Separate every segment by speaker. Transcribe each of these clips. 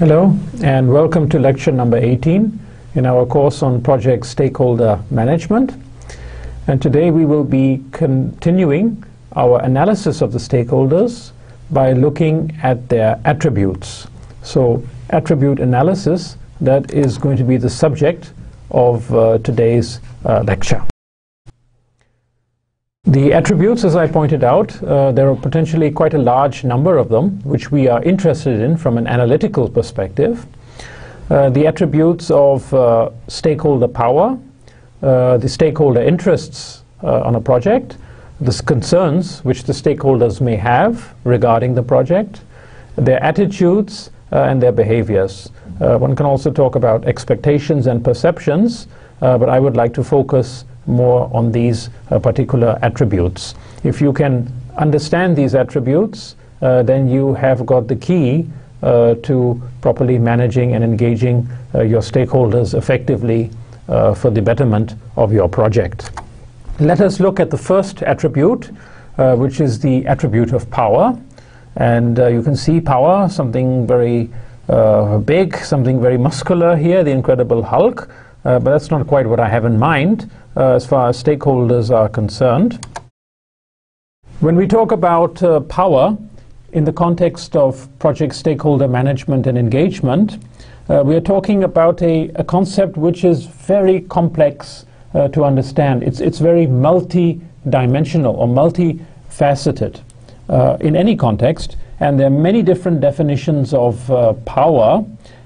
Speaker 1: Hello and welcome to lecture number 18 in our course on project stakeholder management. And today we will be continuing our analysis of the stakeholders by looking at their attributes. So attribute analysis, that is going to be the subject of today's lecture. The attributes, as I pointed out, there are potentially quite a large number of them which we are interested in from an analytical perspective. The attributes of stakeholder power, the stakeholder interests on a project, the concerns which the stakeholders may have regarding the project, their attitudes and their behaviors. One can also talk about expectations and perceptions, but I would like to focus more on these particular attributes. If you can understand these attributes, then you have got the key to properly managing and engaging your stakeholders effectively for the betterment of your project. Let us look at the first attribute, which is the attribute of power. And you can see power, something very big, something very muscular here, the Incredible Hulk. But that's not quite what I have in mind as far as stakeholders are concerned. When we talk about power in the context of project stakeholder management and engagement, we are talking about a concept which is very complex to understand. It's very multi-dimensional or multifaceted in any context, and there are many different definitions of power.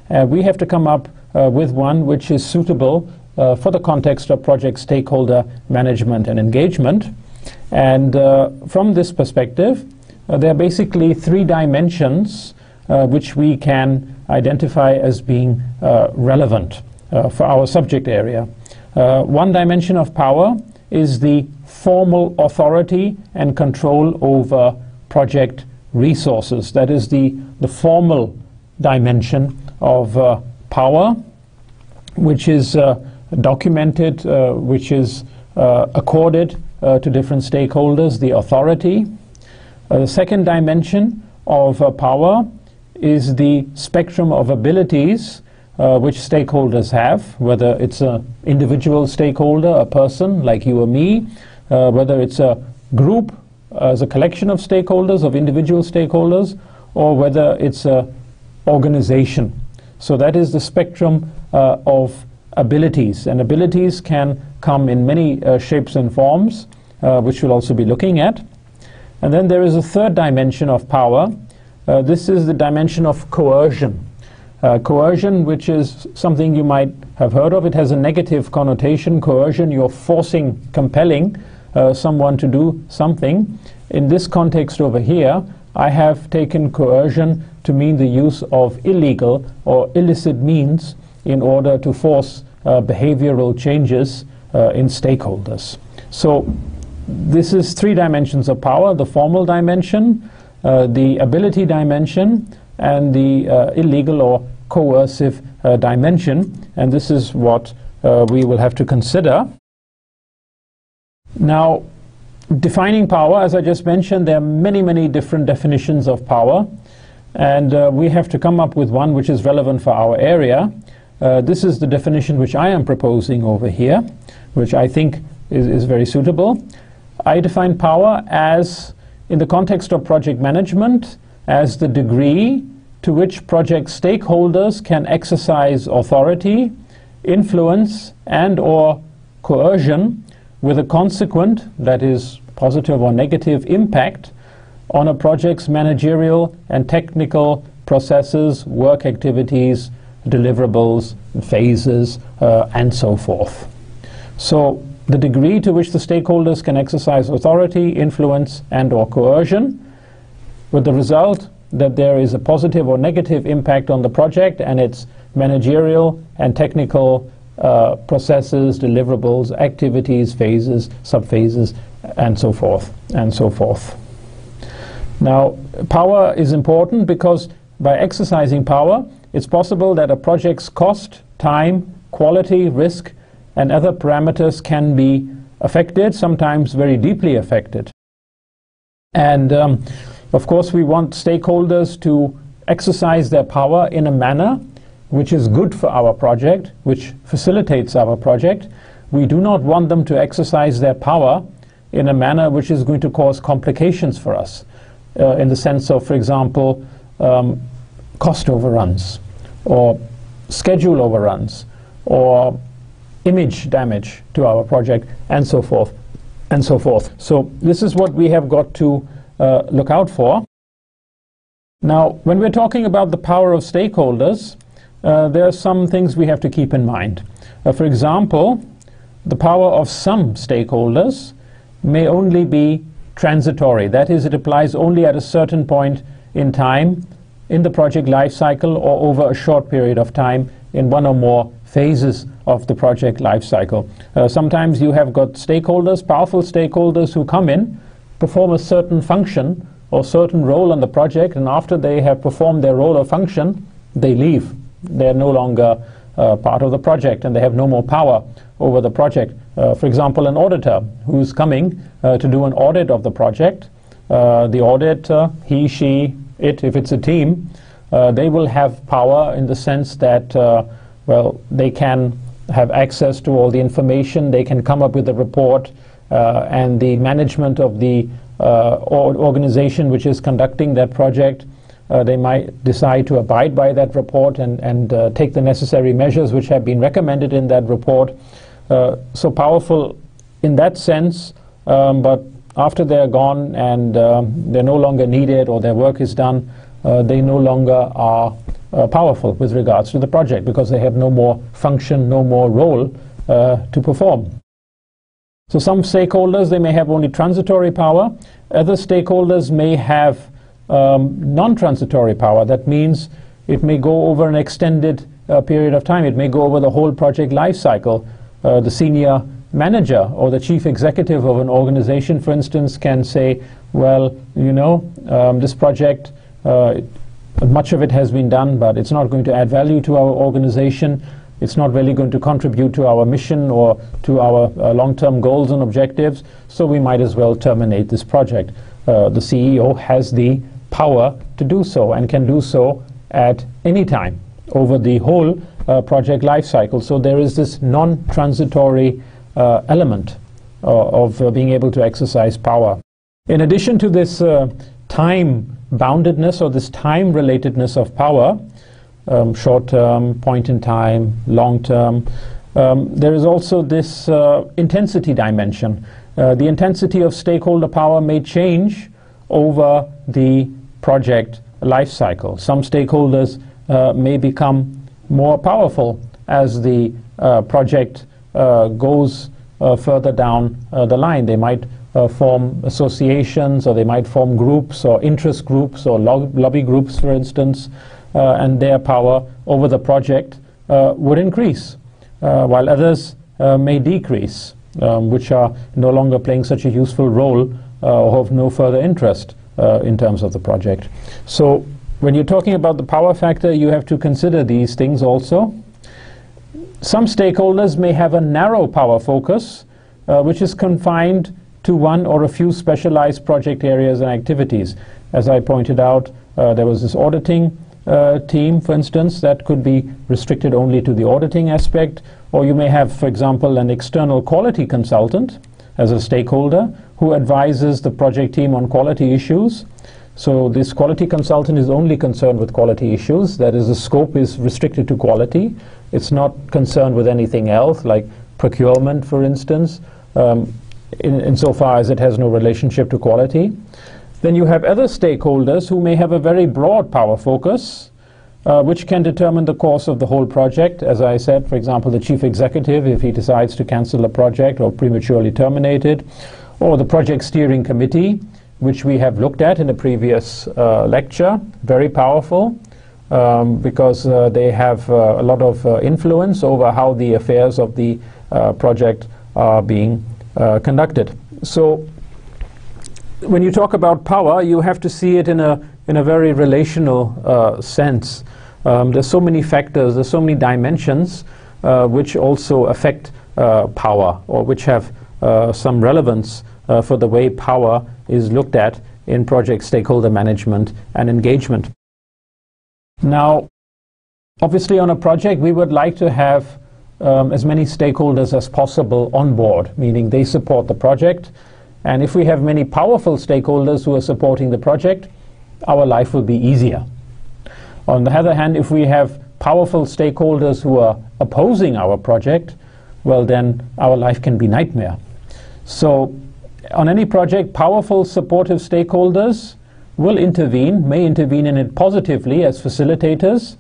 Speaker 1: We have to come up with one which is suitable for the context of project stakeholder management and engagement. And from this perspective, there are basically three dimensions which we can identify as being relevant for our subject area. One dimension of power is the formal authority and control over project resources. That is the formal dimension of power, which is documented, which is accorded to different stakeholders, the authority. The second dimension of power is the spectrum of abilities which stakeholders have, whether it's an individual stakeholder, a person like you or me, whether it's a group as a collection of stakeholders, of individual stakeholders, or whether it's an organization. So that is the spectrum of abilities, and abilities can come in many shapes and forms, which we'll also be looking at. And then there is a third dimension of power. This is the dimension of coercion. Coercion, which is something you might have heard of. It has a negative connotation. Coercion, you're forcing, compelling someone to do something. In this context over here, I have taken coercion to mean the use of illegal or illicit means in order to force behavioral changes in stakeholders. So this is three dimensions of power: the formal dimension, the ability dimension, and the illegal or coercive dimension. And this is what we will have to consider. Now, defining power, as I just mentioned, there are many different definitions of power, and we have to come up with one which is relevant for our area. This is the definition which I am proposing over here, which I think is very suitable. I define power as, in the context of project management, as the degree to which project stakeholders can exercise authority, influence, and/or coercion with a consequent, that is, positive or negative impact on a project's managerial and technical processes, work activities, deliverables, phases, and so forth. So the degree to which the stakeholders can exercise authority, influence, and/or coercion, with the result that there is a positive or negative impact on the project and its managerial and technical processes, deliverables, activities, phases, subphases, and so forth, and so forth. Now, power is important because by exercising power, it's possible that a project's cost, time, quality, risk, and other parameters can be affected, sometimes very deeply affected. And of course, we want stakeholders to exercise their power in a manner which is good for our project, which facilitates our project. We do not want them to exercise their power in a manner which is going to cause complications for us, in the sense of, for example, cost overruns, or schedule overruns, or image damage to our project, and so forth, and so forth. So this is what we have got to look out for. Now, when we're talking about the power of stakeholders, there are some things we have to keep in mind. For example, the power of some stakeholders may only be transitory. That is, it applies only at a certain point in time in the project life cycle, or over a short period of time in one or more phases of the project life cycle. Sometimes you have got stakeholders, powerful stakeholders, who come in, perform a certain function or certain role on the project, and after they have performed their role or function, they leave. They're no longer part of the project, and they have no more power over the project. For example, an auditor who's coming to do an audit of the project. The auditor, he, she, it, if it's a team, they will have power in the sense that, well, they can have access to all the information, they can come up with a report, and the management of the organization which is conducting that project, they might decide to abide by that report and take the necessary measures which have been recommended in that report. So powerful in that sense, but after they're gone and they're no longer needed, or their work is done, they no longer are powerful with regards to the project, because they have no more function, no more role to perform. So some stakeholders, they may have only transitory power. Other stakeholders may have non-transitory power. That means it may go over an extended period of time. It may go over the whole project life cycle. The senior manager or the chief executive of an organization, for instance, can say, well, you know, this project, much of it has been done, but it's not going to add value to our organization. It's not really going to contribute to our mission or to our long-term goals and objectives, so we might as well terminate this project. The CEO has the power to do so, and can do so at any time over the whole project life cycle. So there is this non-transitory element of being able to exercise power. In addition to this time boundedness, or this time relatedness of power, short-term, point in time, long-term, there is also this intensity dimension. The intensity of stakeholder power may change over the project life cycle. Some stakeholders may become more powerful as the project goes further down the line. They might form associations, or they might form groups, or interest groups, or lobby groups, for instance, and their power over the project would increase, while others may decrease, which are no longer playing such a useful role or have no further interest in terms of the project. So when you're talking about the power factor, you have to consider these things also. Some stakeholders may have a narrow power focus, which is confined to one or a few specialized project areas and activities. As I pointed out, there was this auditing team, for instance, that could be restricted only to the auditing aspect. Or you may have, for example, an external quality consultant as a stakeholder who advises the project team on quality issues. So this quality consultant is only concerned with quality issues. That is, the scope is restricted to quality. It's not concerned with anything else, like procurement, for instance, insofar as it has no relationship to quality. Then you have other stakeholders who may have a very broad power focus, which can determine the course of the whole project. As I said, for example, the chief executive, if he decides to cancel a project or prematurely terminate it, or the project steering committee, which we have looked at in a previous lecture. Very powerful, because they have a lot of influence over how the affairs of the project are being conducted. So when you talk about power, you have to see it in a very relational sense. There's so many factors, there's so many dimensions which also affect power, or which have some relevance for the way power is looked at in project stakeholder management and engagement. Now, obviously on a project we would like to have as many stakeholders as possible on board, meaning they support the project. And if we have many powerful stakeholders who are supporting the project, our life will be easier. On the other hand, if we have powerful stakeholders who are opposing our project, well, then our life can be nightmare. So on any project, powerful supportive stakeholders will intervene, may intervene in it positively as facilitators,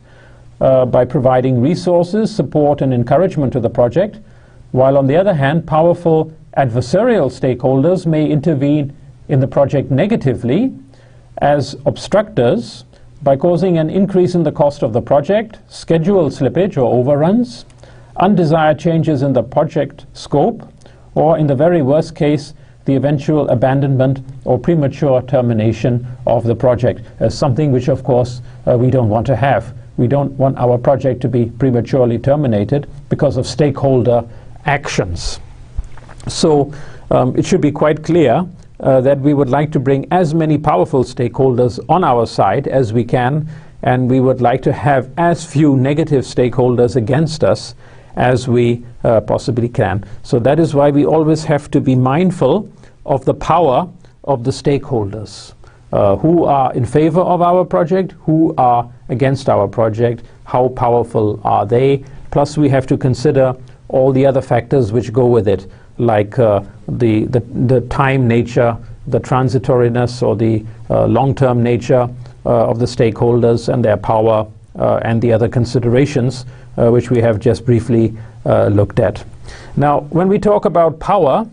Speaker 1: by providing resources, support and encouragement to the project, while on the other hand, powerful adversarial stakeholders may intervene in the project negatively as obstructors by causing an increase in the cost of the project, schedule slippage or overruns, undesired changes in the project scope, or in the very worst case, the eventual abandonment or premature termination of the project, as something which of course we don't want to have. We don't want our project to be prematurely terminated because of stakeholder actions. So it should be quite clear that we would like to bring as many powerful stakeholders on our side as we can, and we would like to have as few negative stakeholders against us as we possibly can. So that is why we always have to be mindful of the power of the stakeholders. Who are in favor of our project, who are against our project, how powerful are they? Plus we have to consider all the other factors which go with it, like the time nature, the transitoriness or the long-term nature of the stakeholders and their power, and the other considerations which we have just briefly looked at. Now, when we talk about power,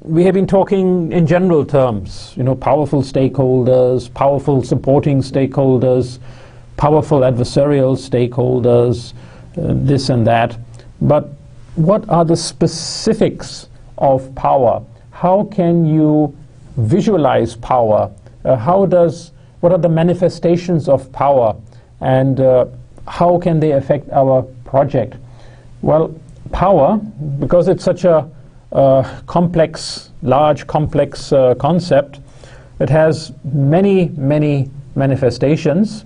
Speaker 1: we have been talking in general terms, you know, powerful stakeholders, powerful supporting stakeholders, powerful adversarial stakeholders, this and that. But what are the specifics of power? How can you visualize power? What are the manifestations of power? And how can they affect our project? Well, power, because it's such a large, complex concept. It has many, many manifestations,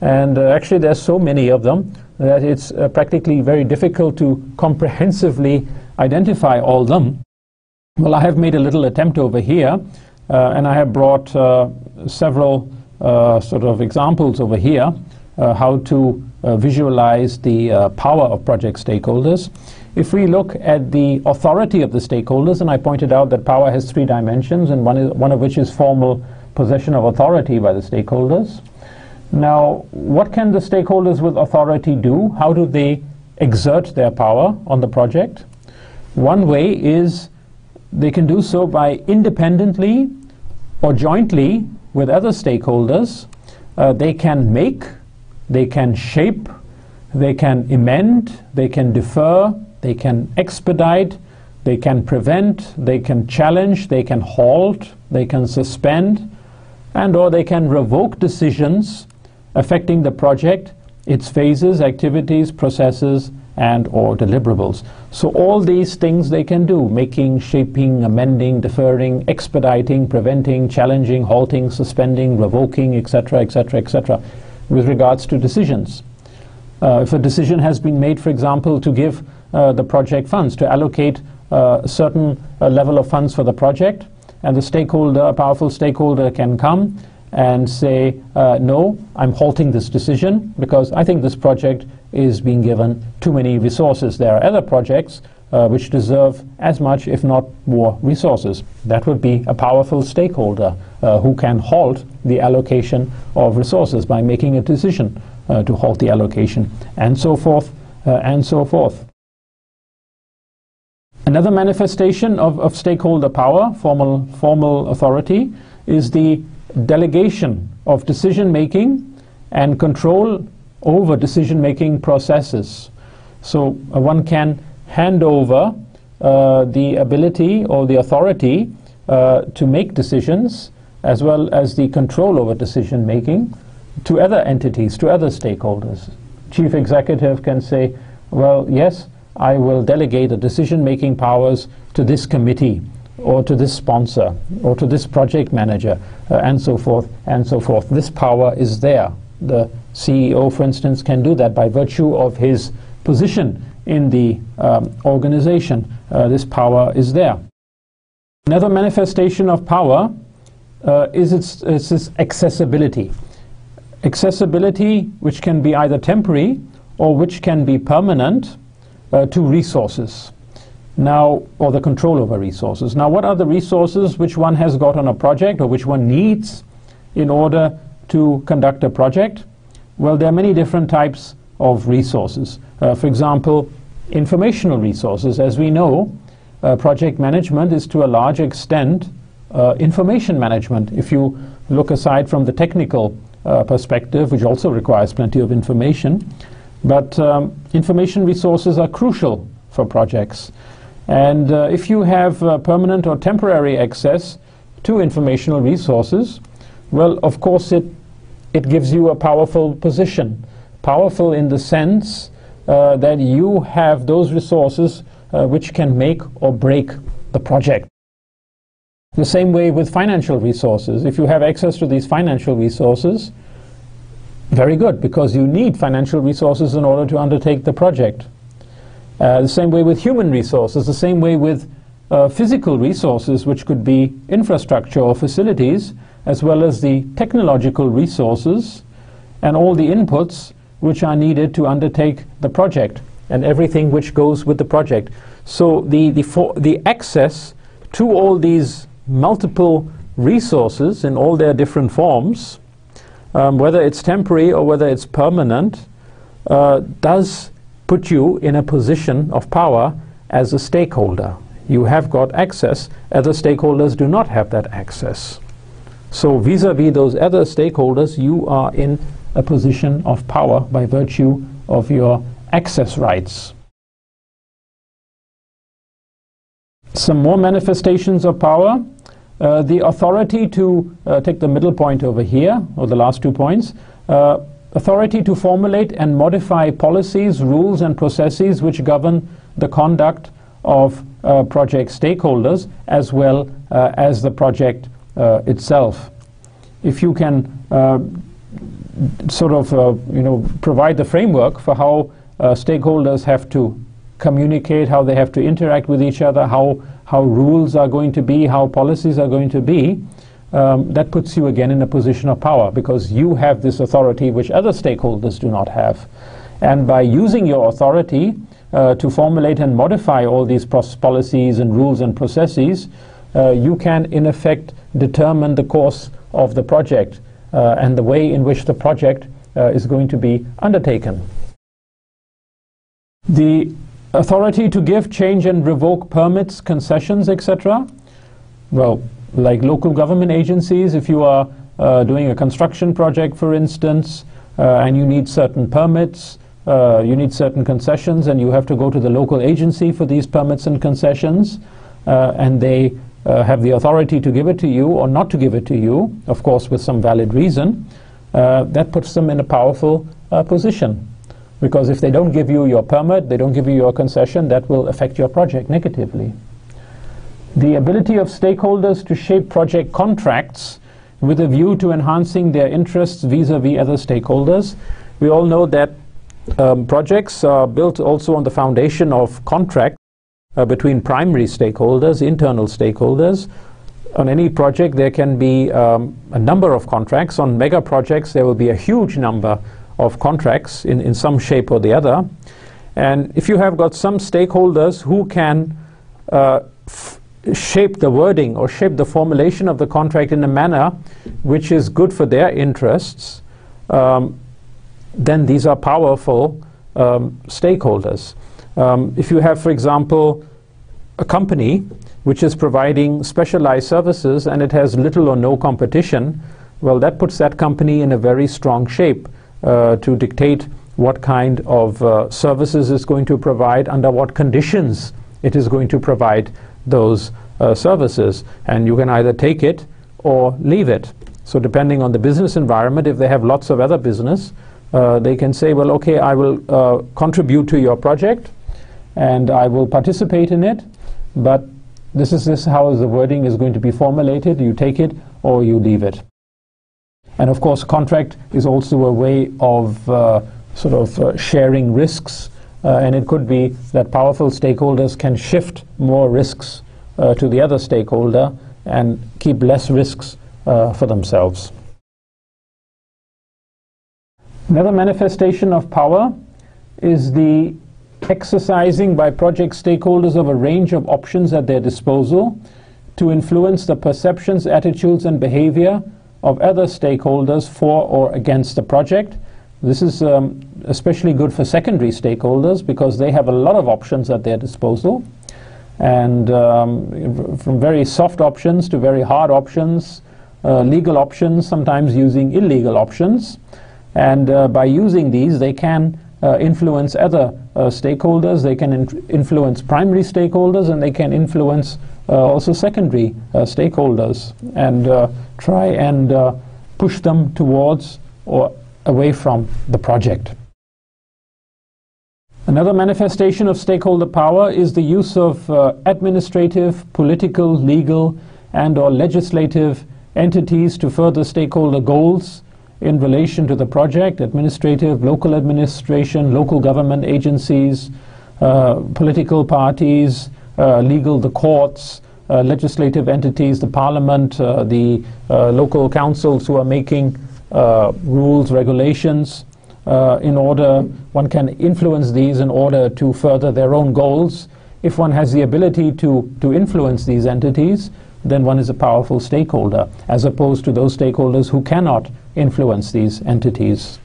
Speaker 1: and actually there's so many of them that it's practically very difficult to comprehensively identify all of them. Well, I have made a little attempt over here, and I have brought several sort of examples over here, how to visualize the power of project stakeholders. If we look at the authority of the stakeholders, and I pointed out that power has 3 dimensions, and one of which is formal possession of authority by the stakeholders. Now, what can the stakeholders with authority do? How do they exert their power on the project? One way is they can do so by independently or jointly with other stakeholders. They can make, they can shape, they can amend, they can defer, they can expedite, they can prevent, they can challenge, they can halt, they can suspend, and or they can revoke decisions affecting the project, its phases, activities, processes, and or deliverables. So all these things they can do: making, shaping, amending, deferring, expediting, preventing, challenging, halting, suspending, revoking, etc., etc., etc. with regards to decisions. If a decision has been made, for example, to give the project funds, to allocate a certain level of funds for the project, and the stakeholder, a powerful stakeholder, can come and say, no, I'm halting this decision because I think this project is being given too many resources. There are other projects which deserve as much, if not more, resources. That would be a powerful stakeholder who can halt the allocation of resources by making a decision to halt the allocation, and so forth, and so forth. Another manifestation of stakeholder power, formal authority, is the delegation of decision-making and control over decision-making processes. So one can hand over the ability or the authority to make decisions, as well as the control over decision-making, to other entities, to other stakeholders. Chief executive can say, well, yes, I will delegate the decision-making powers to this committee, or to this sponsor, or to this project manager, and so forth, and so forth. This power is there. The CEO, for instance, can do that by virtue of his position in the organization. This power is there. Another manifestation of power is its accessibility. Accessibility which can be either temporary or which can be permanent to resources. Now, or the control over resources. Now, what are the resources which one has got on a project, or which one needs in order to conduct a project? Well, there are many different types of resources. For example, informational resources. As we know, project management is to a large extent information management. If you look aside from the technical perspective, which also requires plenty of information, but information resources are crucial for projects. And if you have permanent or temporary access to informational resources, well, of course, it gives you a powerful position. Powerful in the sense that you have those resources which can make or break the project. The same way with financial resources. If you have access to these financial resources, very good, because you need financial resources in order to undertake the project. The same way with human resources, the same way with physical resources, which could be infrastructure or facilities, as well as the technological resources and all the inputs which are needed to undertake the project and everything which goes with the project. So the access to all these multiple resources in all their different forms, whether it's temporary or whether it's permanent, does put you in a position of power as a stakeholder. You have got access, other stakeholders do not have that access. So vis-a-vis those other stakeholders, you are in a position of power by virtue of your access rights. Some more manifestations of power. The authority to, take the middle point over here, or the last 2 points, authority to formulate and modify policies, rules and processes which govern the conduct of project stakeholders as well as the project itself. If you can sort of provide the framework for how stakeholders have to communicate, how they have to interact with each other, how rules are going to be, how policies are going to be, that puts you again in a position of power, because you have this authority which other stakeholders do not have. And by using your authority to formulate and modify all these policies and rules and processes, you can in effect determine the course of the project and the way in which the project is going to be undertaken. The authority to give, change and revoke permits, concessions, etc. Well, like local government agencies, if you are doing a construction project, for instance, and you need certain permits, you need certain concessions, and you have to go to the local agency for these permits and concessions, and they have the authority to give it to you or not to give it to you, of course with some valid reason, that puts them in a powerful position. Because if they don't give you your permit, they don't give you your concession, that will affect your project negatively. The ability of stakeholders to shape project contracts with a view to enhancing their interests vis-a-vis other stakeholders. We all know that projects are built also on the foundation of contract between primary stakeholders, internal stakeholders. On any project there can be a number of contracts. On mega projects there will be a huge number of contracts in some shape or the other. And if you have got some stakeholders who can shape the wording or shape the formulation of the contract in a manner which is good for their interests, then these are powerful stakeholders. If you have, for example, a company which is providing specialized services and it has little or no competition, well, that puts that company in a very strong shape to dictate what kind of services it's going to provide, under what conditions it is going to provide those services. And you can either take it or leave it. So depending on the business environment, if they have lots of other business, they can say, well, okay, I will contribute to your project and I will participate in it, but this is how the wording is going to be formulated. You take it or you leave it. And of course, contract is also a way of sharing risks, and it could be that powerful stakeholders can shift more risks to the other stakeholder and keep less risks for themselves. Another manifestation of power is the exercising by project stakeholders of a range of options at their disposal to influence the perceptions, attitudes, and behavior of other stakeholders for or against the project. This is especially good for secondary stakeholders because they have a lot of options at their disposal, and from very soft options to very hard options, legal options, sometimes using illegal options. And by using these, they can influence other stakeholders, they can influence primary stakeholders, and they can influence also secondary stakeholders, and try and push them towards or away from the project. Another manifestation of stakeholder power is the use of administrative, political, legal, and/or legislative entities to further stakeholder goals in relation to the project. Administrative, local administration, local government agencies, political parties, legal, the courts, legislative entities, the parliament, the local councils who are making rules, regulations, one can influence these in order to further their own goals. If one has the ability to influence these entities, then one is a powerful stakeholder, as opposed to those stakeholders who cannot influence these entities.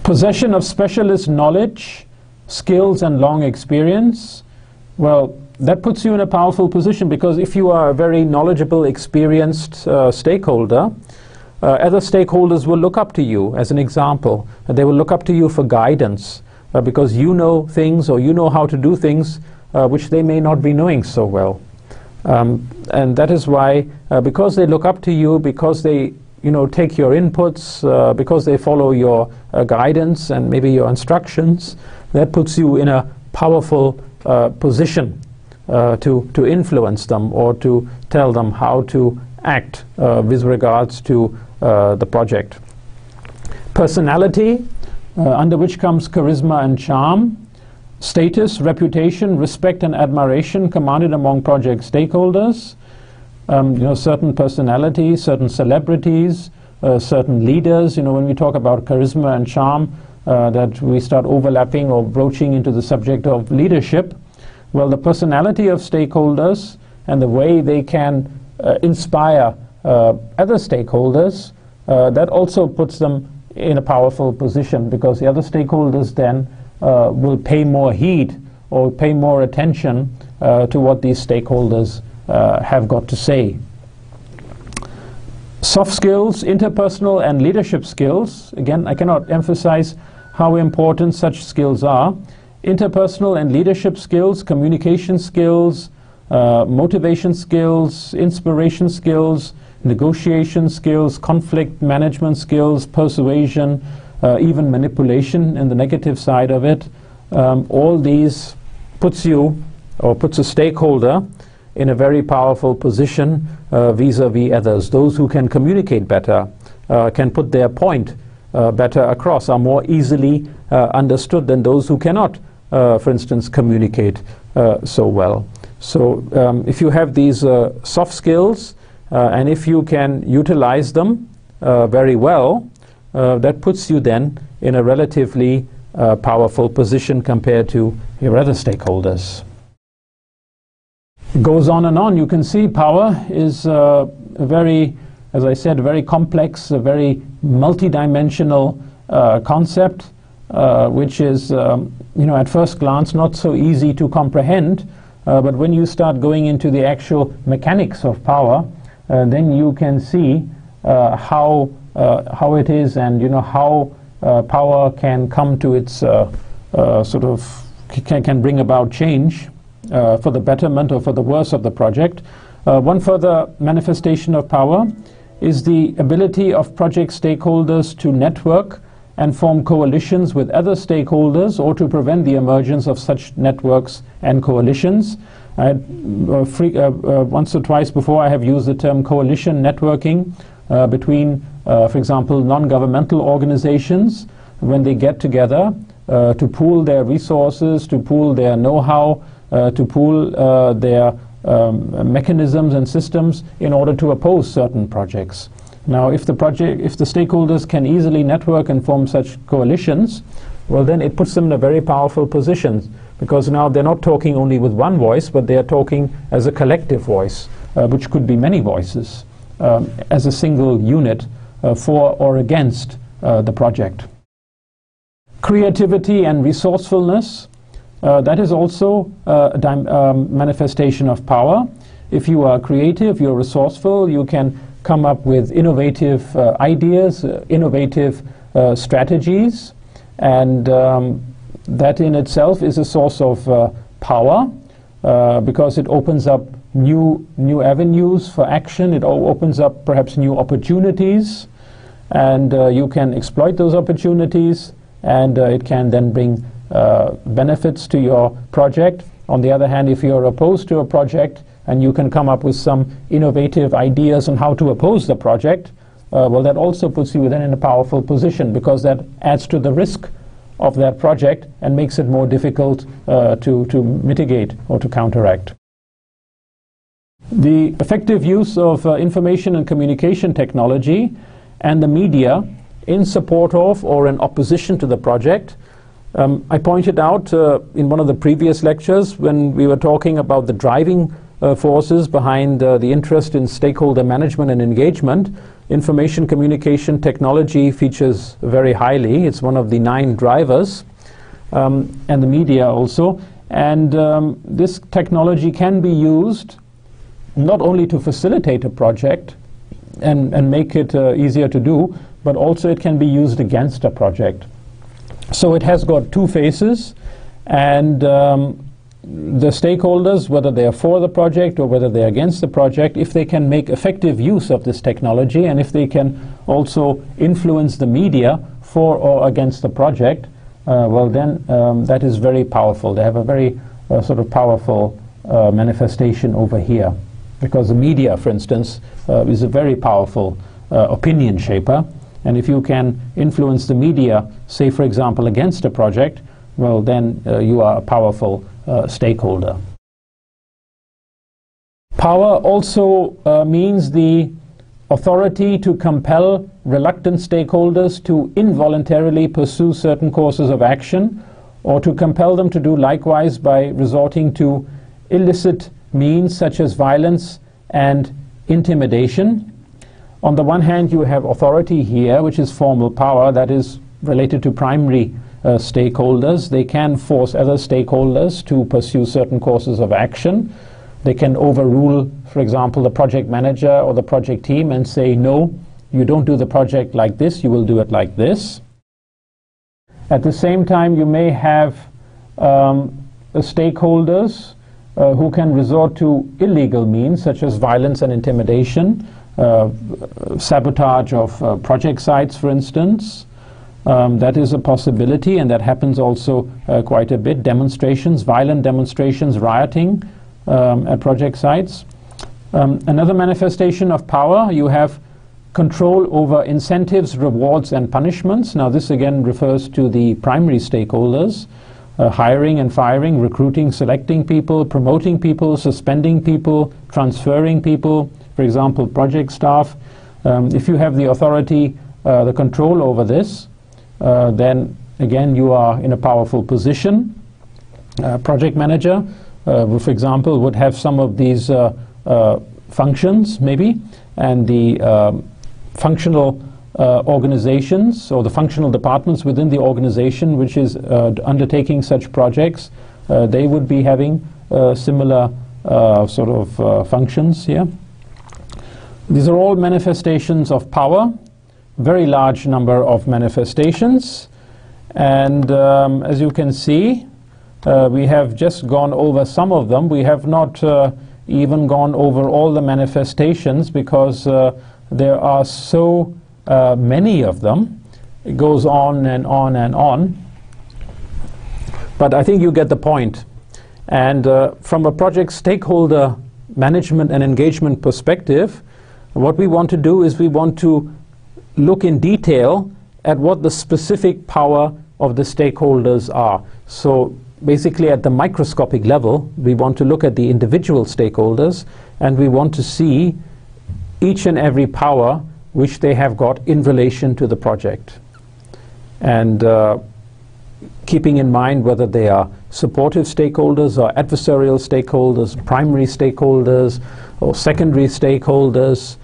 Speaker 1: Possession of specialist knowledge, skills, and long experience. Well, that puts you in a powerful position, because if you are a very knowledgeable, experienced stakeholder, other stakeholders will look up to you as an example. They will look up to you for guidance, because you know things, or you know how to do things which they may not be knowing so well. And that is why, because they look up to you, because they take your inputs, because they follow your guidance and maybe your instructions, that puts you in a powerful position to influence them, or to tell them how to act with regards to the project. Personality, under which comes charisma and charm. Status, reputation, respect, and admiration commanded among project stakeholders. Certain personalities, certain celebrities, certain leaders. When we talk about charisma and charm, that we start overlapping or broaching into the subject of leadership. Well, the personality of stakeholders and the way they can inspire other stakeholders, that also puts them in a powerful position, because the other stakeholders then will pay more heed or pay more attention to what these stakeholders have got to say. Soft skills, interpersonal and leadership skills. Again, I cannot emphasize how important such skills are. Interpersonal and leadership skills, communication skills, motivation skills, inspiration skills, negotiation skills, conflict management skills, persuasion, even manipulation in the negative side of it. All these puts a stakeholder in a very powerful position vis-a-vis others. Those who can communicate better, can put their point better across, are more easily understood than those who cannot, for instance, communicate so well. So if you have these soft skills, and if you can utilize them very well, that puts you then in a relatively powerful position compared to your other stakeholders. It goes on and on. You can see power is a very, as I said, very complex, a very multidimensional concept, which is, at first glance not so easy to comprehend, but when you start going into the actual mechanics of power, then you can see how it is, and how power can come to its can bring about change for the betterment or for the worse of the project. One further manifestation of power is the ability of project stakeholders to network and form coalitions with other stakeholders, or to prevent the emergence of such networks and coalitions. Once or twice before I have used the term coalition networking between, for example, non-governmental organizations when they get together to pool their resources, to pool their know-how, to pool their mechanisms and systems in order to oppose certain projects. Now, if the stakeholders can easily network and form such coalitions, well, then it puts them in a very powerful position, because now they're not talking only with one voice, but they are talking as a collective voice, which could be many voices, as a single unit for or against the project. Creativity and resourcefulness, that is also a manifestation of power. If you are creative, you're resourceful, you can come up with innovative ideas, innovative strategies, and that in itself is a source of power, because it opens up new avenues for action. It opens up perhaps new opportunities, and you can exploit those opportunities, and it can then bring benefits to your project. On the other hand, if you're opposed to a project and you can come up with some innovative ideas on how to oppose the project, well, that also puts you then in a powerful position, because that adds to the risk of that project and makes it more difficult to mitigate or to counteract. The effective use of information and communication technology and the media in support of or in opposition to the project. I pointed out in one of the previous lectures when we were talking about the driving forces behind the interest in stakeholder management and engagement. Information communication technology features very highly. It's one of the 9 drivers, and the media also. And this technology can be used not only to facilitate a project and make it easier to do, but also it can be used against a project. So it has got 2 faces, and the stakeholders, whether they are for the project or whether they are against the project, if they can make effective use of this technology, and if they can also influence the media for or against the project, well, then that is very powerful. They have a very sort of powerful manifestation over here, because the media, for instance, is a very powerful opinion shaper. And if you can influence the media, say, for example, against a project, well, then you are a powerful stakeholder. Power also means the authority to compel reluctant stakeholders to involuntarily pursue certain courses of action, or to compel them to do likewise by resorting to illicit means such as violence and intimidation. On the one hand, you have authority here, which is formal power, that is related to primary stakeholders. They can force other stakeholders to pursue certain courses of action. They can overrule, for example, the project manager or the project team and say, no, you don't do the project like this, you will do it like this. At the same time, you may have stakeholders who can resort to illegal means, such as violence and intimidation, sabotage of project sites, for instance. That is a possibility, and that happens also quite a bit. Demonstrations, violent demonstrations, rioting at project sites. Another manifestation of power, you have control over incentives, rewards, and punishments. Now this again refers to the primary stakeholders, hiring and firing, recruiting, selecting people, promoting people, suspending people, transferring people, for example, project staff. If you have the authority, the control over this, then again you are in a powerful position. Project manager, for example, would have some of these functions maybe, and the functional organizations or the functional departments within the organization which is undertaking such projects, they would be having similar sort of functions here. These are all manifestations of power, very large number of manifestations, and as you can see, we have just gone over some of them. We have not even gone over all the manifestations, because there are so many of them. It goes on and on and on. But I think you get the point. And from a project stakeholder management and engagement perspective, what we want to do is we want to look in detail at what the specific power of the stakeholders are. So basically at the microscopic level, we want to look at the individual stakeholders, and we want to see each and every power which they have got in relation to the project. And keeping in mind whether they are supportive stakeholders or adversarial stakeholders, primary stakeholders or secondary stakeholders,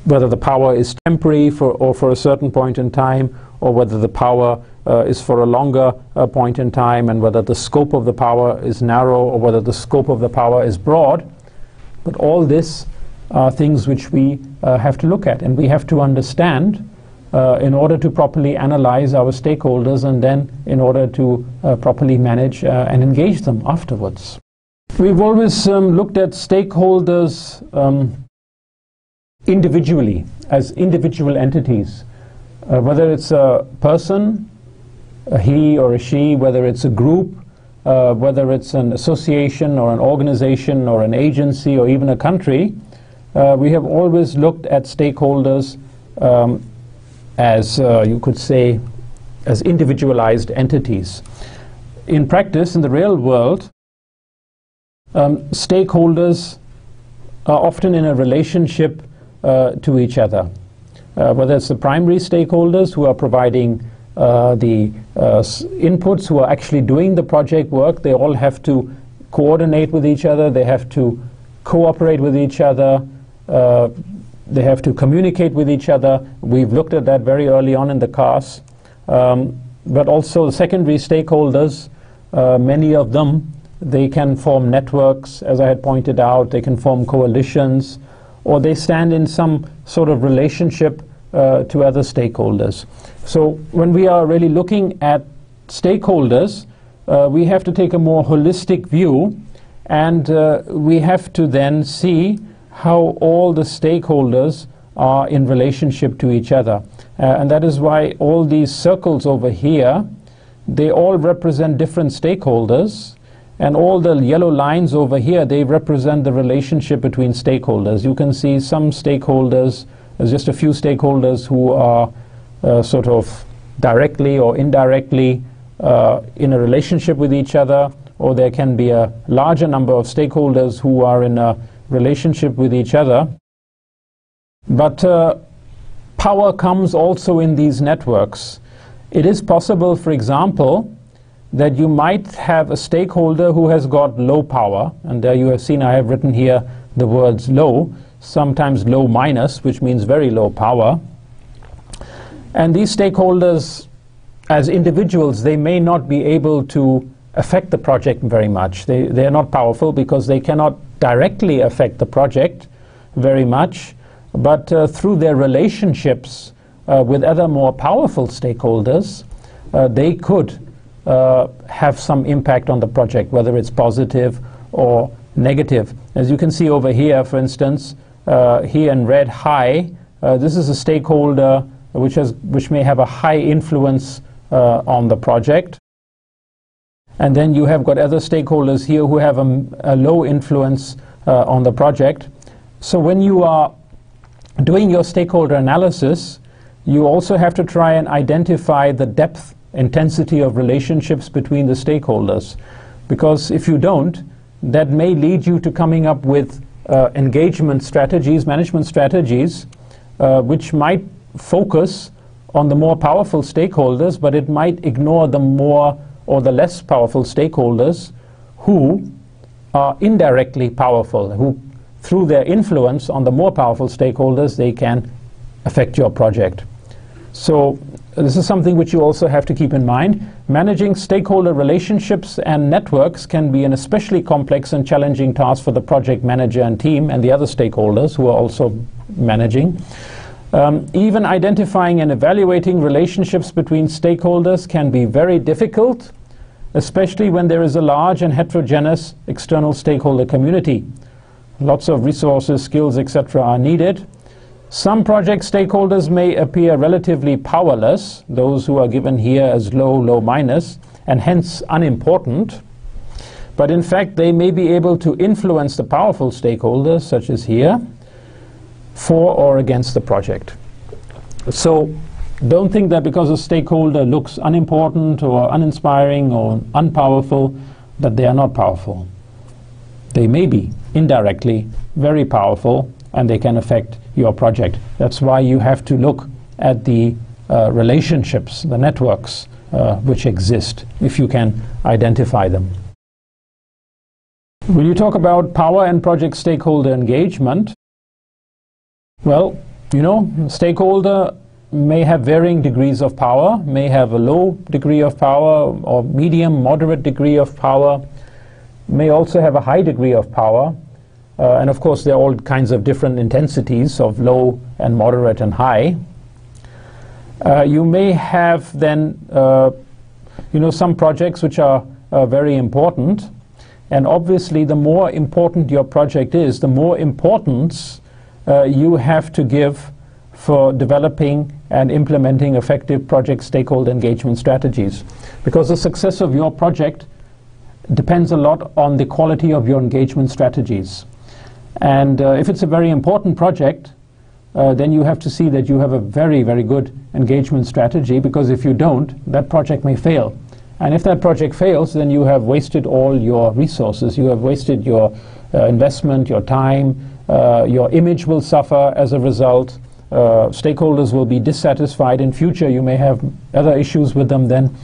Speaker 1: whether the power is temporary or for a certain point in time, or whether the power is for a longer point in time, and whether the scope of the power is narrow or whether the scope of the power is broad. But all this are things which we have to look at, and we have to understand in order to properly analyze our stakeholders, and then in order to properly manage and engage them afterwards. We've always looked at stakeholders individually, as individual entities, whether it's a person, a he or a she, whether it's a group, whether it's an association or an organization or an agency or even a country. We have always looked at stakeholders as you could say, as individualized entities. In practice, in the real world, stakeholders are often in a relationship to each other. Whether it's the primary stakeholders who are providing the inputs, who are actually doing the project work, they all have to coordinate with each other, they have to cooperate with each other, they have to communicate with each other. We've looked at that very early on in the course. But also the secondary stakeholders, many of them, they can form networks, as I had pointed out, they can form coalitions, or they stand in some sort of relationship to other stakeholders. So when we are really looking at stakeholders, we have to take a more holistic view, and we have to then see how all the stakeholders are in relationship to each other. And that is why all these circles over here, they all represent different stakeholders, and all the yellow lines over here, they represent the relationship between stakeholders. You can see some stakeholders, there's just a few stakeholders who are sort of directly or indirectly in a relationship with each other, or there can be a larger number of stakeholders who are in a relationship with each other. But power comes also in these networks. It is possible, for example, that you might have a stakeholder who has got low power, and there you have seen I have written here the words low, sometimes low minus, which means very low power. And these stakeholders, as individuals, they may not be able to affect the project very much. They are not powerful because they cannot directly affect the project very much, but through their relationships with other more powerful stakeholders, they could have some impact on the project, whether it's positive or negative. As you can see over here, for instance, here in red high, this is a stakeholder which may have a high influence on the project. And then you have got other stakeholders here who have a low influence on the project. So when you are doing your stakeholder analysis, you also have to try and identify the depth, intensity of relationships between the stakeholders. Because if you don't, that may lead you to coming up with engagement strategies, management strategies, which might focus on the more powerful stakeholders, but it might ignore the more or the less powerful stakeholders who are indirectly powerful, who through their influence on the more powerful stakeholders, they can affect your project. So this is something which you also have to keep in mind. Managing stakeholder relationships and networks can be an especially complex and challenging task for the project manager and team and the other stakeholders who are also managing. Even identifying and evaluating relationships between stakeholders can be very difficult, especially when there is a large and heterogeneous external stakeholder community. Lots of resources, skills, etc. are needed. Some project stakeholders may appear relatively powerless, those who are given here as low, low minus, and hence unimportant. but in fact they may be able to influence the powerful stakeholders, such as here, for or against the project. So don't think that because a stakeholder looks unimportant or uninspiring or unpowerful, that they are not powerful. They may be indirectly very powerful, and they can affect your project. That's why you have to look at the relationships, the networks which exist, if you can identify them. When you talk about power and project stakeholder engagement, well, you know, stakeholder may have varying degrees of power, may have a low degree of power or medium, moderate degree of power, may also have a high degree of power. And of course, there are all kinds of different intensities of low and moderate and high. You may have then, you know, some projects which are very important. And obviously, the more important your project is, the more importance you have to give for developing and implementing effective project stakeholder engagement strategies. Because the success of your project depends a lot on the quality of your engagement strategies. And if it's a very important project, then you have to see that you have a very, very good engagement strategy, because if you don't, that project may fail. And if that project fails, then you have wasted all your resources. You have wasted your investment, your time, your image will suffer as a result. Stakeholders will be dissatisfied in future. You may have other issues with them then.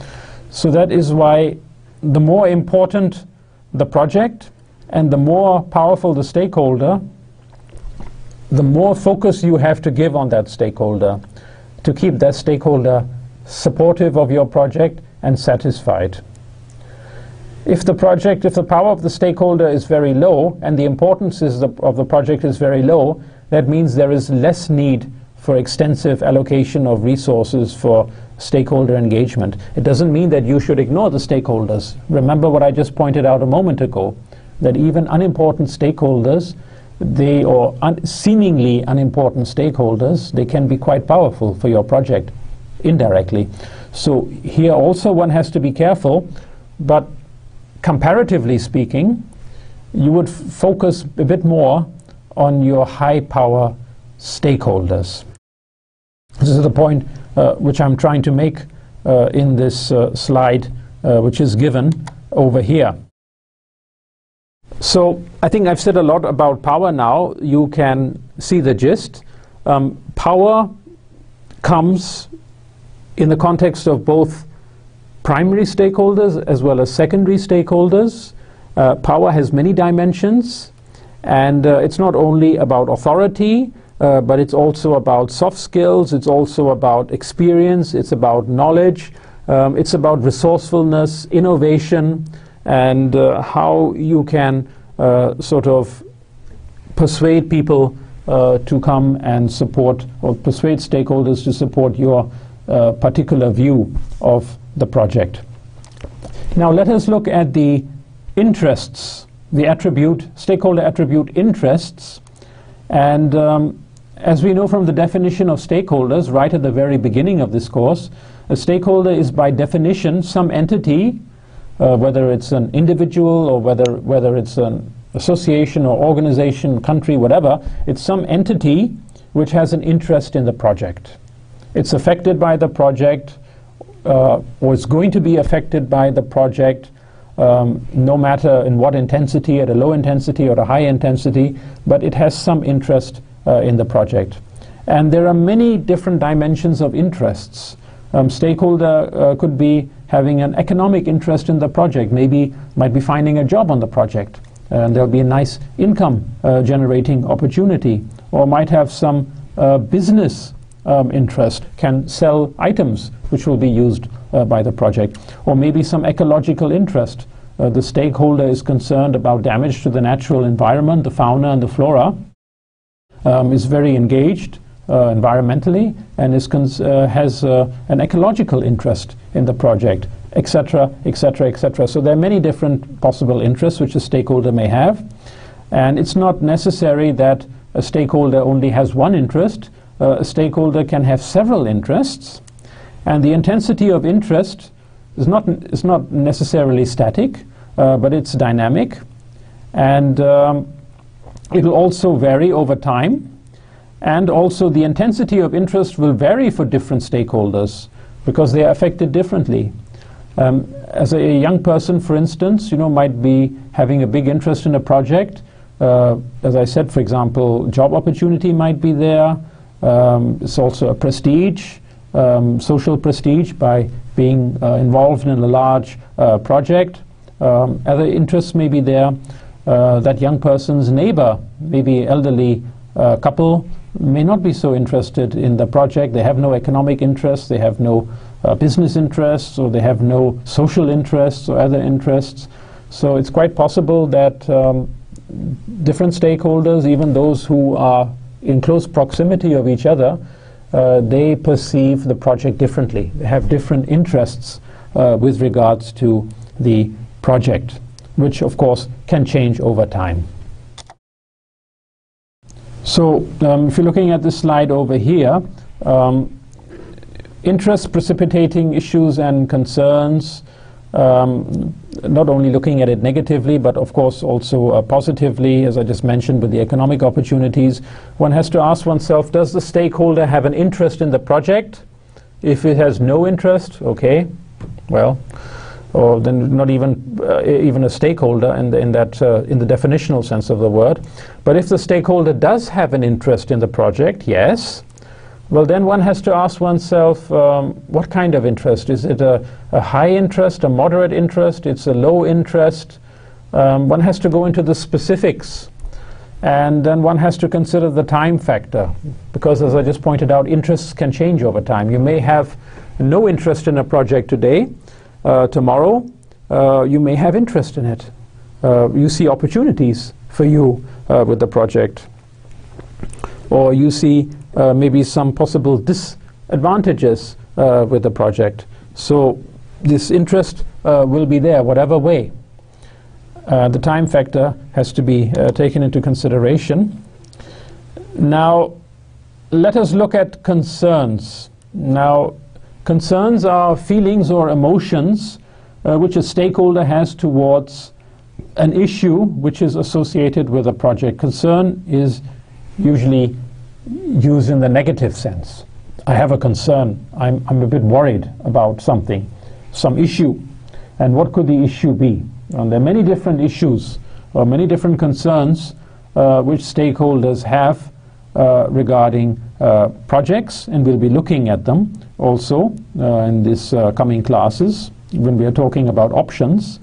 Speaker 1: So that is why the more important the project and the more powerful the stakeholder, the more focus you have to give on that stakeholder to keep that stakeholder supportive of your project and satisfied. If the power of the stakeholder is very low and the importance of the project is very low, that means there is less need for extensive allocation of resources for stakeholder engagement. It doesn't mean that you should ignore the stakeholders. Remember what I just pointed out a moment ago, that even unimportant stakeholders, seemingly unimportant stakeholders, they can be quite powerful for your project indirectly. So here also one has to be careful, but comparatively speaking, you would focus a bit more on your high power stakeholders. This is the point which I'm trying to make in this slide which is given over here. So I think I've said a lot about power now. You can see the gist. Power comes in the context of both primary stakeholders as well as secondary stakeholders. Power has many dimensions, and it's not only about authority, but it's also about soft skills, it's also about experience, it's about knowledge, it's about resourcefulness, innovation, and how you can sort of persuade people to come and support, or persuade stakeholders to support your particular view of the project. Now let us look at the interests, the stakeholder attribute interests. And as we know from the definition of stakeholders right at the very beginning of this course, a stakeholder is by definition some entity, whether it's an individual or whether it's an association or organization, country, whatever, it's some entity which has an interest in the project. It's affected by the project, or it's going to be affected by the project, no matter in what intensity, at a low intensity or a high intensity, but it has some interest in the project. And there are many different dimensions of interests. Stakeholder could be having an economic interest in the project, might be finding a job on the project, and there'll be a nice income generating opportunity, or might have some business interest, can sell items which will be used by the project, or maybe some ecological interest. The stakeholder is concerned about damage to the natural environment, the fauna and the flora, is very engaged environmentally, and has an ecological interest in the project, etc., etc., etc. So there are many different possible interests which a stakeholder may have, and it's not necessary that a stakeholder only has one interest. A stakeholder can have several interests, and the intensity of interest is not necessarily static. but it's dynamic, and it will also vary over time, and also the intensity of interest will vary for different stakeholders because they are affected differently. As a young person, for instance, might be having a big interest in a project. As I said, for example, job opportunity might be there. It's also a prestige, social prestige by being involved in a large project. Other interests may be there. That young person's neighbor, maybe elderly couple, may not be so interested in the project. They have no economic interests, they have no business interests, or they have no social interests or other interests. So it's quite possible that different stakeholders, even those who are in close proximity of each other, they perceive the project differently. They have different interests with regards to the project, which of course can change over time. So if you're looking at this slide over here, interest precipitating issues and concerns, not only looking at it negatively, but of course also positively, as I just mentioned, with the economic opportunities. One has to ask oneself, does the stakeholder have an interest in the project? If it has no interest, okay, well, or then not even a stakeholder in the definitional sense of the word. But if the stakeholder does have an interest in the project, yes, well, then one has to ask oneself, what kind of interest? Is it a high interest, a moderate interest? It's a low interest? One has to go into the specifics. And then one has to consider the time factor. Because as I just pointed out, interests can change over time. You may have no interest in a project today. Tomorrow, you may have interest in it. You see opportunities for you with the project. Or you see maybe some possible disadvantages with the project. So this interest will be there whatever way. The time factor has to be taken into consideration. Now, let us look at concerns. Now, concerns are feelings or emotions which a stakeholder has towards an issue which is associated with a project. Concern is usually used in the negative sense. I have a concern. I'm a bit worried about something, some issue. And what could the issue be? And there are many different issues or many different concerns which stakeholders have regarding projects, and we'll be looking at them also in this coming classes when we are talking about options.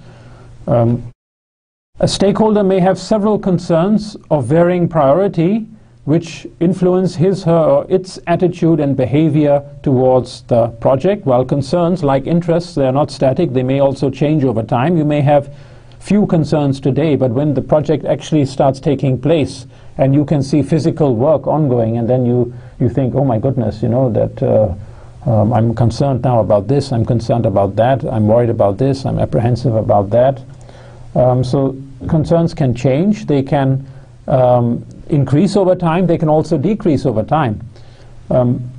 Speaker 1: A stakeholder may have several concerns of varying priority which influence his, her, or its attitude and behavior towards the project, while concerns like interests, they are not static, they may also change over time. You may have few concerns today, but when the project actually starts taking place and you can see physical work ongoing, and then you think, oh my goodness, that I'm concerned now about this, I'm concerned about that, I'm worried about this, I'm apprehensive about that. So concerns can change, they can increase over time, they can also decrease over time.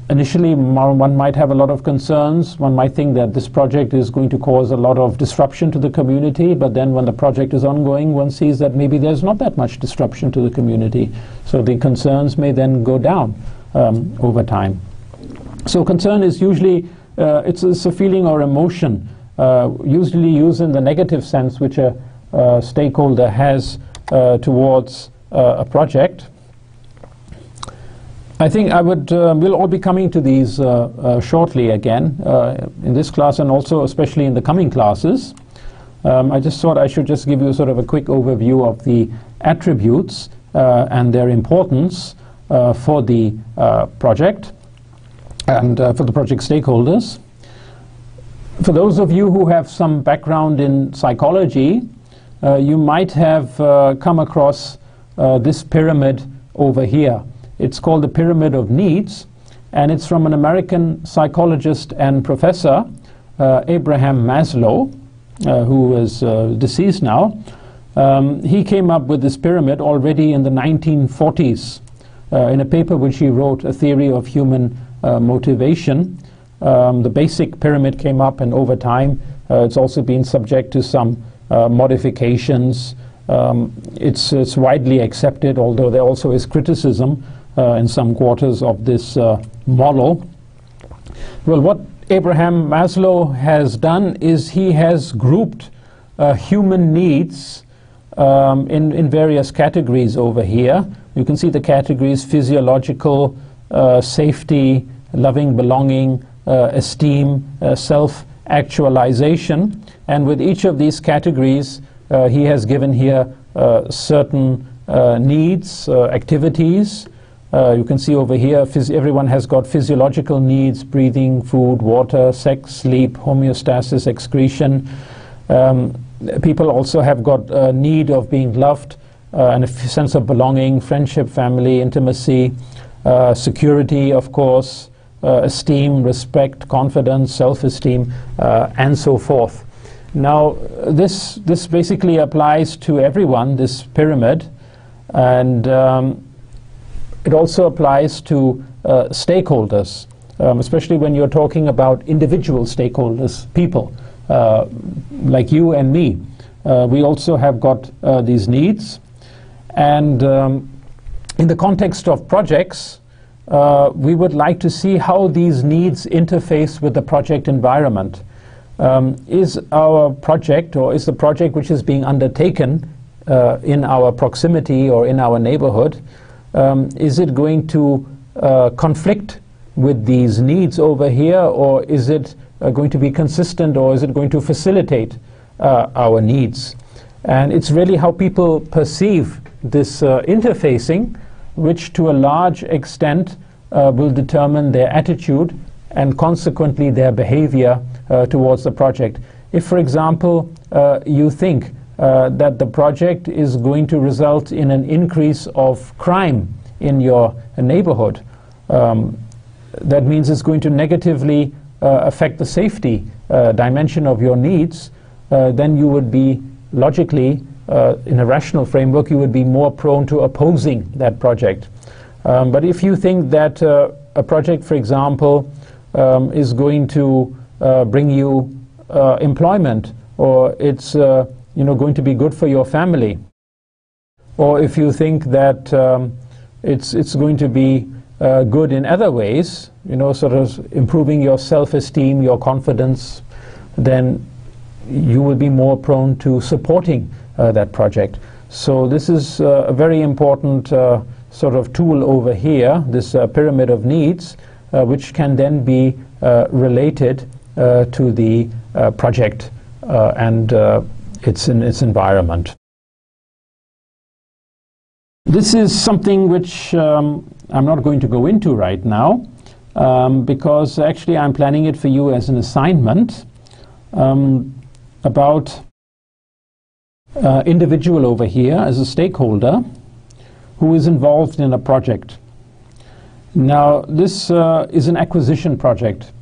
Speaker 1: Initially, one might have a lot of concerns. One might think that this project is going to cause a lot of disruption to the community, but then when the project is ongoing, one sees that maybe there's not that much disruption to the community. So the concerns may then go down over time. So concern is usually, it's a feeling or emotion, usually used in the negative sense, which a stakeholder has towards a project. I think we'll all be coming to these shortly again in this class, and also especially in the coming classes. I just thought I should just give you sort of a quick overview of the attributes and their importance for the project and for the project stakeholders. For those of you who have some background in psychology, you might have come across this pyramid over here. It's called the Pyramid of Needs, and it's from an American psychologist and professor, Abraham Maslow, who is deceased now. He came up with this pyramid already in the 1940s in a paper which he wrote, A Theory of Human Motivation. The basic pyramid came up, and over time it's also been subject to some modifications. It's widely accepted, although there also is criticism in some quarters of this model. Well, what Abraham Maslow has done is he has grouped human needs in various categories over here. You can see the categories: physiological, safety, loving belonging, esteem, self-actualization. And with each of these categories, he has given here certain needs, activities. You can see over here, everyone has got physiological needs: breathing, food, water, sex, sleep, homeostasis, excretion. People also have got a need of being loved and a sense of belonging, friendship, family, intimacy, security, of course, esteem, respect, confidence, self-esteem, and so forth. Now, this basically applies to everyone, this pyramid, and it also applies to stakeholders, especially when you're talking about individual stakeholders, people like you and me. We also have got these needs, and in the context of projects, we would like to see how these needs interface with the project environment. Is our project, or is the project which is being undertaken in our proximity or in our neighborhood, is it going to conflict with these needs over here, or is it going to be consistent, or is it going to facilitate our needs? And it's really how people perceive this interfacing which to a large extent will determine their attitude and consequently their behavior towards the project. If, for example, you think that the project is going to result in an increase of crime in your neighborhood, that means it's going to negatively affect the safety dimension of your needs, then you would be logically, in a rational framework, you would be more prone to opposing that project. But if you think that a project, for example, is going to bring you employment, or it's going to be good for your family, or if you think that it's going to be good in other ways, sort of improving your self-esteem, your confidence, then you will be more prone to supporting that project. So this is a very important sort of tool over here, this pyramid of needs, which can then be related to the project and its environment. This is something which I'm not going to go into right now, because actually I'm planning it for you as an assignment about individual over here as a stakeholder who is involved in a project. Now, this is an acquisition project.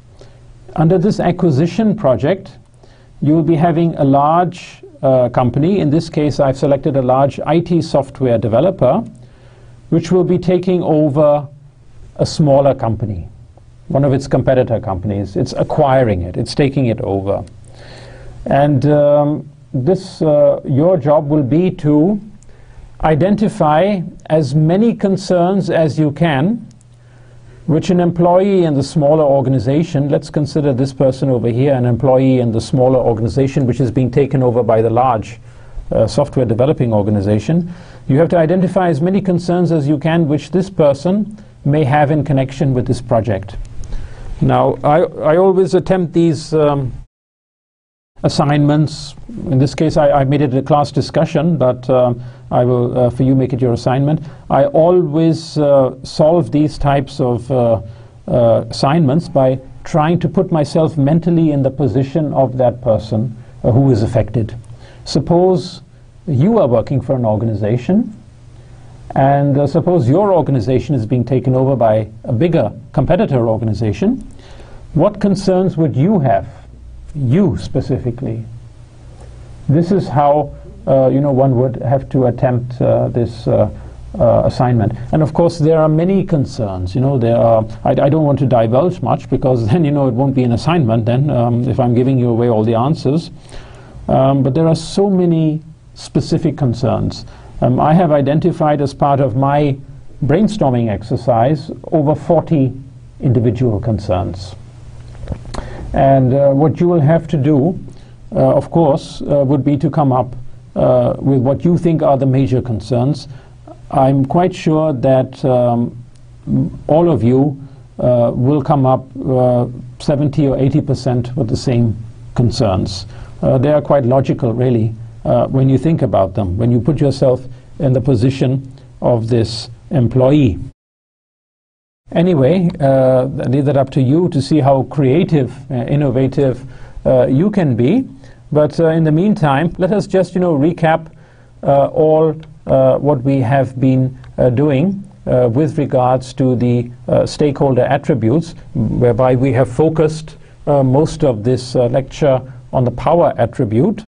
Speaker 1: Under this acquisition project, you will be having a large company. In this case, I've selected a large IT software developer, which will be taking over a smaller company, one of its competitor companies. It's acquiring it, it's taking it over. And your job will be to identify as many concerns as you can which an employee in the smaller organization, let's consider this person over here an employee in the smaller organization which is being taken over by the large software developing organization. You have to identify as many concerns as you can which this person may have in connection with this project. Now, I always attempt these assignments. In this case, I made it a class discussion, but I will, for you, make it your assignment. I always solve these types of assignments by trying to put myself mentally in the position of that person who is affected. Suppose you are working for an organization, and suppose your organization is being taken over by a bigger competitor organization. What concerns would you have? You specifically. This is how one would have to attempt this assignment. And of course there are many concerns. There are, I don't want to divulge much, because then it won't be an assignment then if I'm giving you away all the answers. But there are so many specific concerns. I have identified as part of my brainstorming exercise over 40 individual concerns. And what you will have to do, of course, would be to come up with what you think are the major concerns. I'm quite sure that all of you will come up 70 or 80% with the same concerns. They are quite logical, really, when you think about them, when you put yourself in the position of this employee. Anyway, I leave that up to you to see how creative, innovative you can be. But in the meantime, let us just, recap all what we have been doing with regards to the stakeholder attributes, whereby we have focused most of this lecture on the power attribute,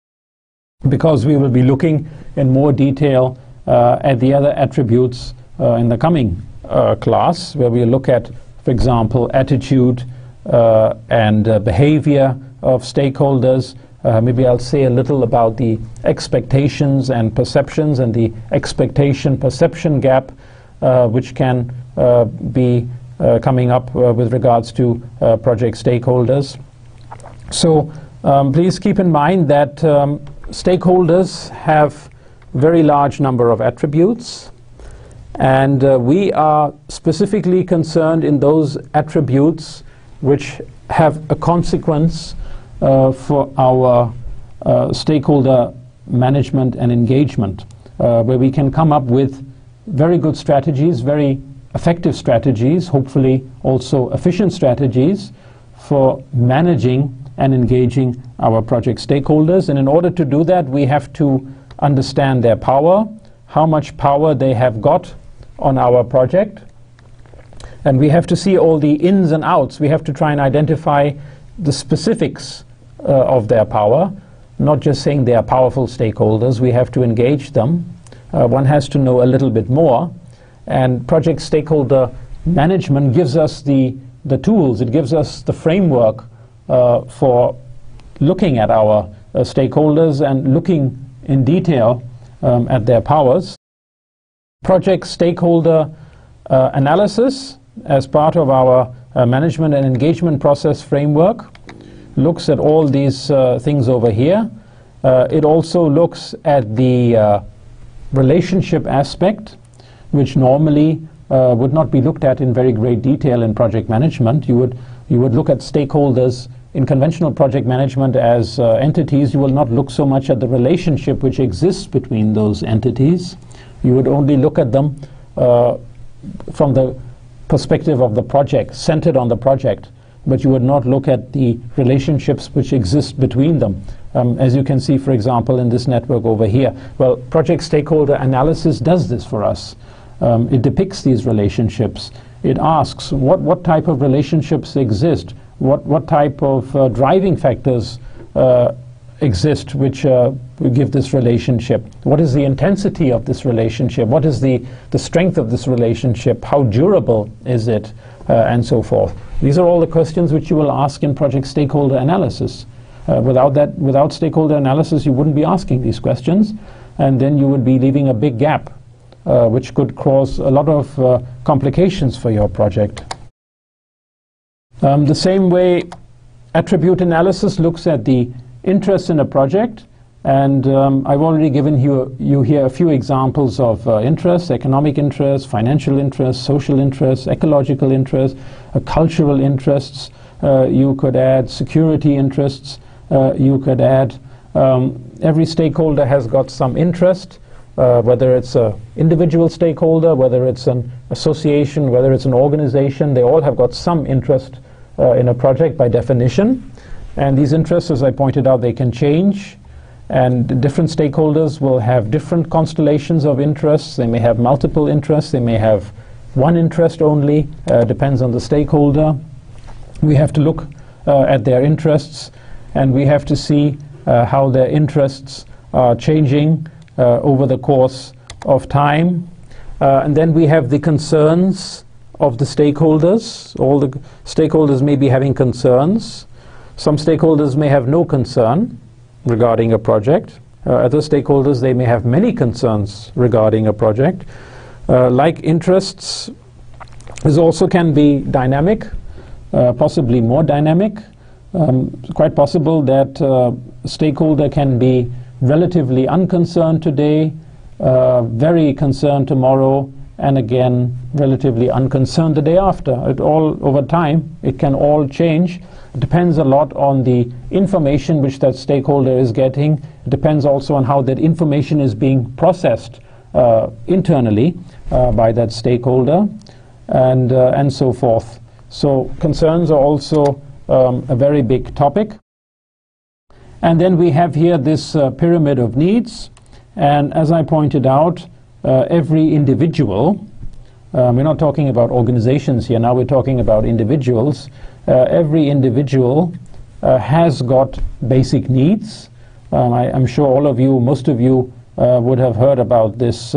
Speaker 1: because we will be looking in more detail at the other attributes in the coming class, where we look at, for example, attitude and behavior of stakeholders. Maybe I'll say a little about the expectations and perceptions and the expectation-perception gap, which can be coming up with regards to project stakeholders. So please keep in mind that stakeholders have a very large number of attributes, and we are specifically concerned in those attributes which have a consequence for our stakeholder management and engagement, where we can come up with very good strategies, very effective strategies, hopefully also efficient strategies for managing and engaging our project stakeholders. And in order to do that, we have to understand their power, how much power they have got on our project. And we have to see all the ins and outs. We have to try and identify the specifics of their power, not just saying they are powerful stakeholders. We have to engage them. One has to know a little bit more. And project stakeholder management gives us the tools. It gives us the framework for looking at our stakeholders and looking in detail at their powers. Project stakeholder analysis, as part of our management and engagement process framework, looks at all these things over here. It also looks at the relationship aspect, which normally would not be looked at in very great detail in project management. You would look at stakeholders in conventional project management as entities. You will not look so much at the relationship which exists between those entities. You would only look at them from the perspective of the project, centered on the project, but you would not look at the relationships which exist between them. As you can see, for example, in this network over here. Well, project stakeholder analysis does this for us. It depicts these relationships. It asks what type of relationships exist, what type of driving factors exist which give this relationship. What is the intensity of this relationship? What is the strength of this relationship? How durable is it? And so forth. These are all the questions which you will ask in project stakeholder analysis. Without stakeholder analysis, you wouldn't be asking these questions, and then you would be leaving a big gap, which could cause a lot of complications for your project. The same way, attribute analysis looks at the interest in a project, and I've already given you here a few examples of interests: economic interests, financial interests, social interests, ecological interests, cultural interests. You could add security interests. You could add every stakeholder has got some interest, whether it's an individual stakeholder, whether it's an association, whether it's an organization. They all have got some interest in a project by definition. And these interests, as I pointed out, they can change. And different stakeholders will have different constellations of interests. They may have multiple interests. They may have one interest only. Depends on the stakeholder. We have to look at their interests, and we have to see how their interests are changing over the course of time. And then we have the concerns of the stakeholders. All the stakeholders may be having concerns. Some stakeholders may have no concern. regarding a project. Other stakeholders, they may have many concerns regarding a project. Like interests is also can be dynamic, possibly more dynamic. Quite possible that a stakeholder can be relatively unconcerned today, very concerned tomorrow, and again relatively unconcerned the day after. Over time, it can all change. It depends a lot on the information which that stakeholder is getting. It depends also on how that information is being processed internally by that stakeholder, and so forth. So concerns are also a very big topic. And then we have here this pyramid of needs. And as I pointed out, every individual, we're not talking about organizations here, now we're talking about individuals. Every individual has got basic needs. I'm sure all of you, most of you, would have heard about this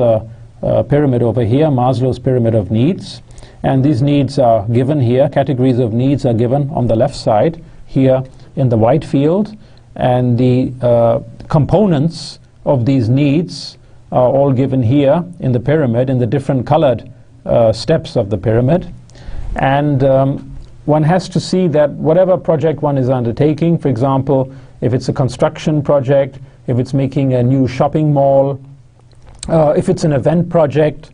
Speaker 1: pyramid over here, Maslow's pyramid of needs. And these needs are given here, categories of needs are given on the left side here in the white field. And the components of these needs are all given here in the pyramid, in the different colored steps of the pyramid. And one has to see that whatever project one is undertaking, for example, if it's a construction project, if it's making a new shopping mall, if it's an event project,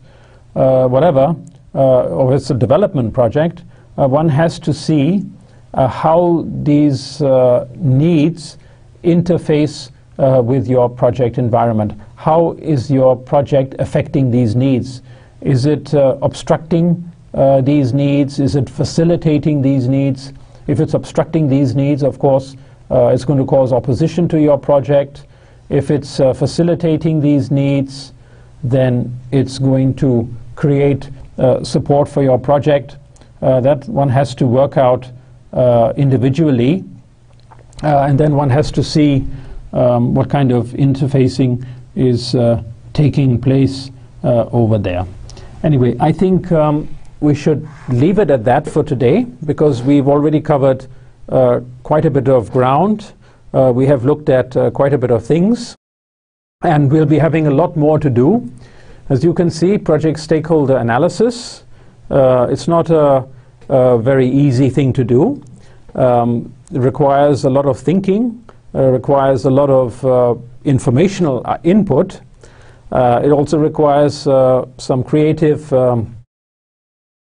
Speaker 1: whatever, or it's a development project, one has to see how these needs interface with your project environment. How is your project affecting these needs? Is it obstructing these needs? Is it facilitating these needs? If it's obstructing these needs, of course, it's going to cause opposition to your project. If it's facilitating these needs, then it's going to create support for your project. That one has to work out individually, and then one has to see what kind of interfacing is taking place over there. Anyway, I think we should leave it at that for today, because we've already covered quite a bit of ground. We have looked at quite a bit of things, and we'll be having a lot more to do. As you can see, project stakeholder analysis, it's not a very easy thing to do. It requires a lot of thinking, requires a lot of informational input. It also requires some creative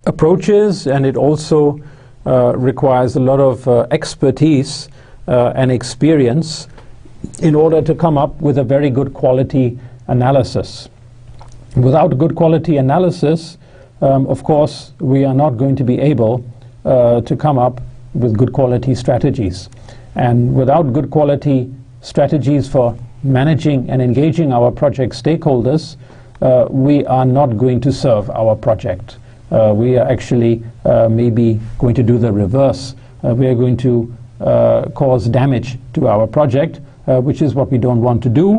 Speaker 1: approaches, and it also requires a lot of expertise and experience in order to come up with a very good quality analysis. Without good quality analysis, of course, we are not going to be able to come up with good quality strategies. And without good quality strategies for managing and engaging our project stakeholders, we are not going to serve our project. We are actually maybe going to do the reverse. We are going to cause damage to our project, which is what we don't want to do.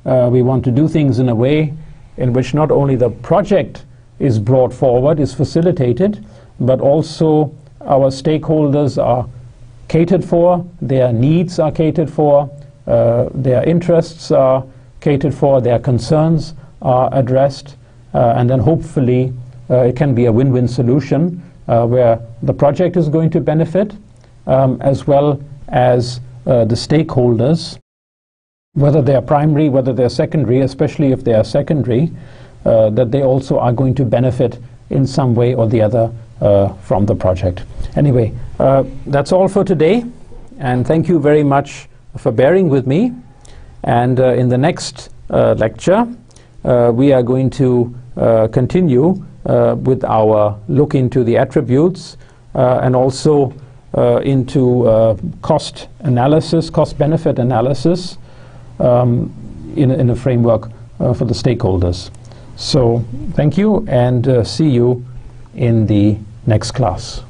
Speaker 1: We want to do things in a way in which not only the project is brought forward, is facilitated, but also our stakeholders are catered for, their needs are catered for, their interests are catered for, their concerns are addressed, and then hopefully it can be a win-win solution where the project is going to benefit, as well as the stakeholders, whether they are primary, whether they are secondary, especially if they are secondary, that they also are going to benefit in some way or the other from the project. Anyway, that's all for today, and thank you very much for bearing with me. And in the next lecture, we are going to continue with our look into the attributes and also into cost analysis, cost-benefit analysis in a framework for the stakeholders. So thank you, and see you in the next class.